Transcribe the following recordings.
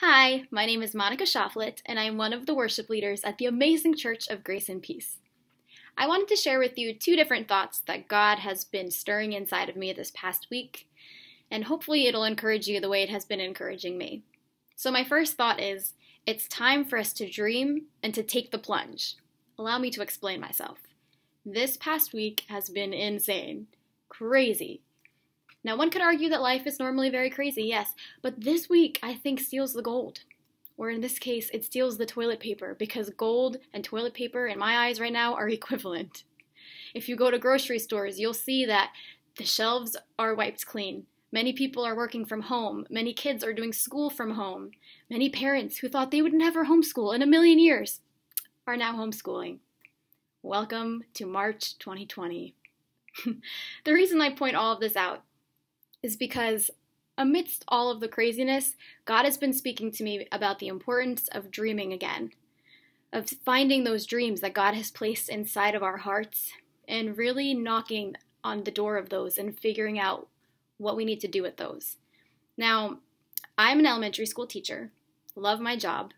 Hi, my name is Monica Choflet, and I am one of the worship leaders at the amazing Church of Grace and Peace. I wanted to share with you two different thoughts that God has been stirring inside of me this past week, and hopefully it'll encourage you the way it has been encouraging me. So my first thought is, it's time for us to dream and to take the plunge. Allow me to explain myself. This past week has been insane. Crazy. Now, one could argue that life is normally very crazy, yes, but this week I think steals the gold. Or in this case, it steals the toilet paper, because gold and toilet paper, in my eyes right now, are equivalent. If you go to grocery stores, you'll see that the shelves are wiped clean. Many people are working from home. Many kids are doing school from home. Many parents who thought they would never homeschool in a million years are now homeschooling. Welcome to March 2020. The reason I point all of this out is because amidst all of the craziness, God has been speaking to me about the importance of dreaming again, of finding those dreams that God has placed inside of our hearts and really knocking on the door of those and figuring out what we need to do with those. Now, I'm an elementary school teacher, love my job.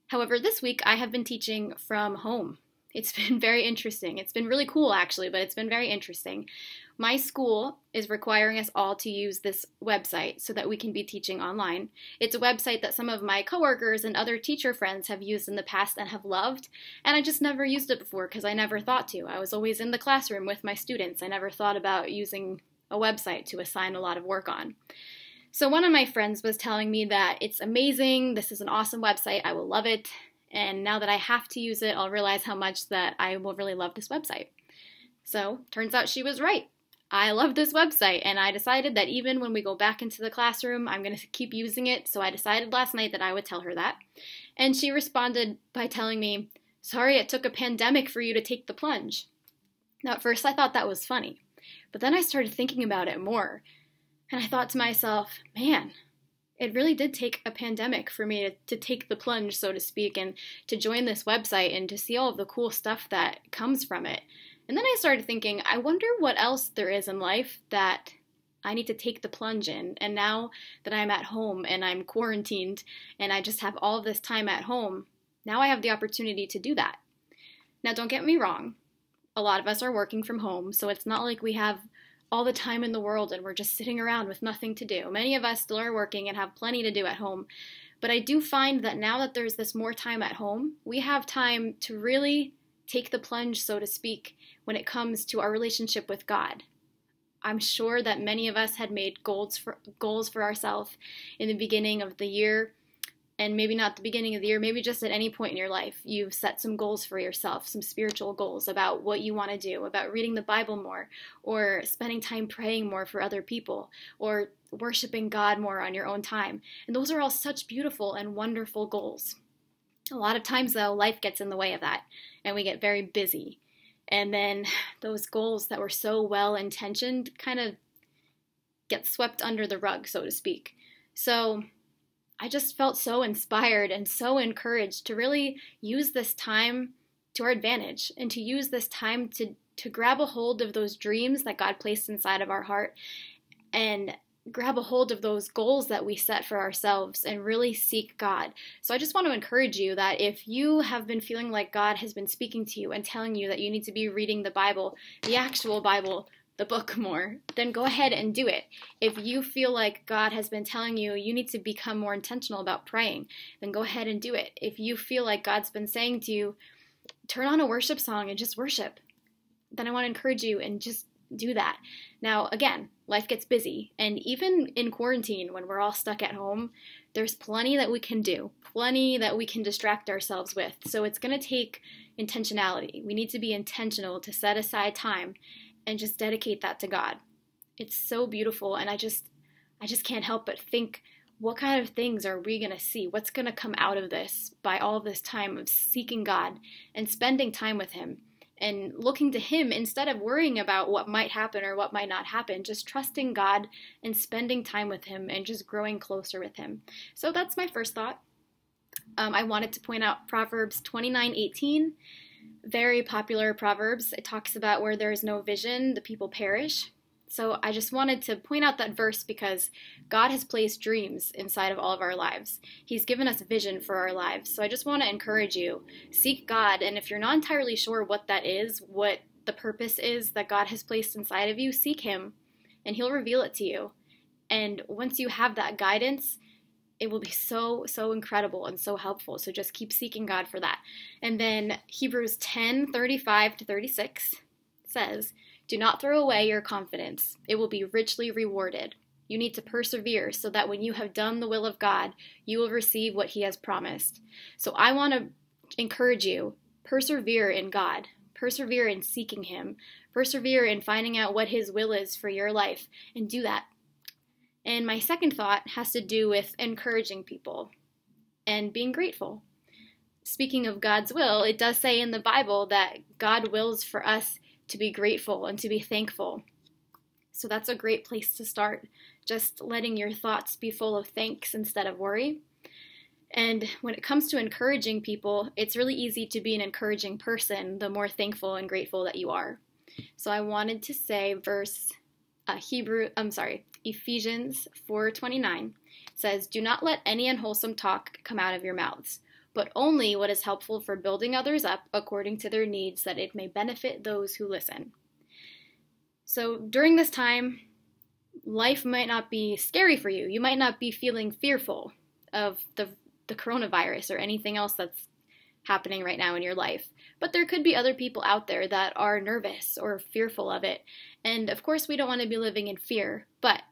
However, this week I have been teaching from home. It's been very interesting. It's been really cool, actually, but it's been very interesting. My school is requiring us all to use this website so that we can be teaching online. It's a website that some of my coworkers and other teacher friends have used in the past and have loved, and I just never used it before because I never thought to. I was always in the classroom with my students. I never thought about using a website to assign a lot of work on. So one of my friends was telling me that it's amazing, this is an awesome website, I will love it. And now that I have to use it, I'll realize how much that I will really love this website. So, turns out she was right. I love this website, and I decided that even when we go back into the classroom, I'm going to keep using it. So I decided last night that I would tell her that. And she responded by telling me, "Sorry it took a pandemic for you to take the plunge." Now, at first I thought that was funny, but then I started thinking about it more. And I thought to myself, man, it really did take a pandemic for me to take the plunge, so to speak, and to join this website and to see all of the cool stuff that comes from it. And then I started thinking, I wonder what else there is in life that I need to take the plunge in. And now that I'm at home and I'm quarantined and I just have all of this time at home, now I have the opportunity to do that. Now, don't get me wrong. A lot of us are working from home, so it's not like we have all the time in the world and we're just sitting around with nothing to do. Many of us still are working and have plenty to do at home. But I do find that now that there's this more time at home, we have time to really take the plunge, so to speak, when it comes to our relationship with God. I'm sure that many of us had made goals for ourselves in the beginning of the year, and maybe not the beginning of the year, maybe just at any point in your life, you've set some goals for yourself, some spiritual goals about what you want to do, about reading the Bible more, or spending time praying more for other people, or worshiping God more on your own time. And those are all such beautiful and wonderful goals. A lot of times, though, life gets in the way of that, and we get very busy. And then those goals that were so well-intentioned kind of get swept under the rug, so to speak. So I just felt so inspired and so encouraged to really use this time to our advantage and to use this time to grab a hold of those dreams that God placed inside of our heart and grab a hold of those goals that we set for ourselves and really seek God. So I just want to encourage you that if you have been feeling like God has been speaking to you and telling you that you need to be reading the Bible, the actual Bible, the book more, then go ahead and do it. If you feel like God has been telling you you need to become more intentional about praying, then go ahead and do it. If you feel like God's been saying to you, turn on a worship song and just worship, then I want to encourage you and just do that. Now, again, life gets busy, and even in quarantine, when we're all stuck at home, there's plenty that we can do, plenty that we can distract ourselves with. So it's going to take intentionality. We need to be intentional to set aside time and just dedicate that to God. It's so beautiful, and I just can't help but think, what kind of things are we going to see? What's going to come out of this by all this time of seeking God and spending time with Him and looking to Him instead of worrying about what might happen or what might not happen, just trusting God and spending time with Him and just growing closer with Him. So that's my first thought. I wanted to point out Proverbs 29:18. Very popular Proverbs. It talks about where there is no vision, the people perish. So I just wanted to point out that verse because God has placed dreams inside of all of our lives. He's given us vision for our lives. So I just want to encourage you, seek God. And if you're not entirely sure what that is, what the purpose is that God has placed inside of you, seek Him and He'll reveal it to you. And once you have that guidance, it will be so incredible and so helpful. So just keep seeking God for that. And then Hebrews 10:35-36 says, "Do not throw away your confidence. It will be richly rewarded. You need to persevere so that when you have done the will of God, you will receive what He has promised." So I want to encourage you, persevere in God. Persevere in seeking Him. Persevere in finding out what His will is for your life, and do that. And my second thought has to do with encouraging people and being grateful. Speaking of God's will, it does say in the Bible that God wills for us to be grateful and to be thankful. So that's a great place to start, just letting your thoughts be full of thanks instead of worry. And when it comes to encouraging people, it's really easy to be an encouraging person the more thankful and grateful that you are. So I wanted to say Ephesians 4:29 says, "Do not let any unwholesome talk come out of your mouths, but only what is helpful for building others up according to their needs, that it may benefit those who listen." So during this time, life might not be scary for you. You might not be feeling fearful of the coronavirus or anything else that's happening right now in your life. But there could be other people out there that are nervous or fearful of it. And of course, we don't want to be living in fear. But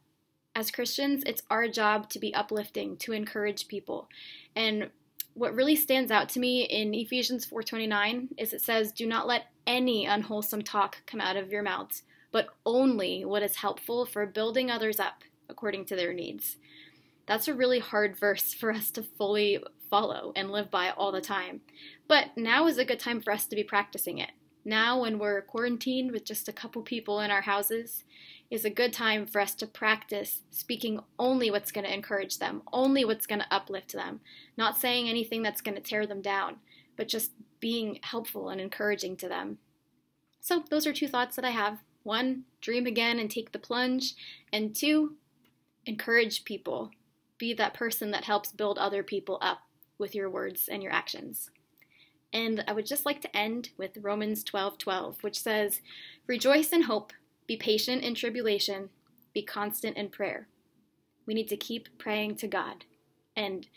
as Christians, it's our job to be uplifting, to encourage people. And what really stands out to me in Ephesians 4:29 is it says, "Do not let any unwholesome talk come out of your mouths, but only what is helpful for building others up according to their needs." That's a really hard verse for us to fully follow and live by all the time. But now is a good time for us to be practicing it. Now, when we're quarantined with just a couple people in our houses, is a good time for us to practice speaking only what's going to encourage them, only what's going to uplift them, not saying anything that's going to tear them down, but just being helpful and encouraging to them. So those are two thoughts that I have. One, dream again and take the plunge. And two, encourage people. Be that person that helps build other people up with your words and your actions. And I would just like to end with Romans 12:12, which says, "Rejoice in hope, be patient in tribulation, be constant in prayer." We need to keep praying to God and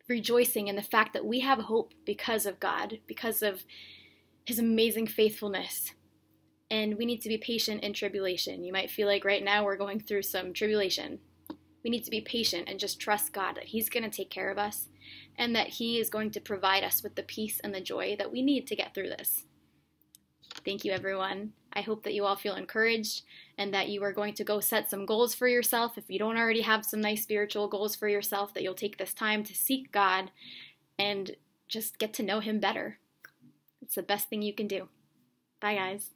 rejoicing in the fact that we have hope because of God, because of His amazing faithfulness. And we need to be patient in tribulation. You might feel like right now we're going through some tribulation. We need to be patient and just trust God that He's going to take care of us and that He is going to provide us with the peace and the joy that we need to get through this. Thank you, everyone. I hope that you all feel encouraged and that you are going to go set some goals for yourself. If you don't already have some nice spiritual goals for yourself, that you'll take this time to seek God and just get to know Him better. It's the best thing you can do. Bye, guys.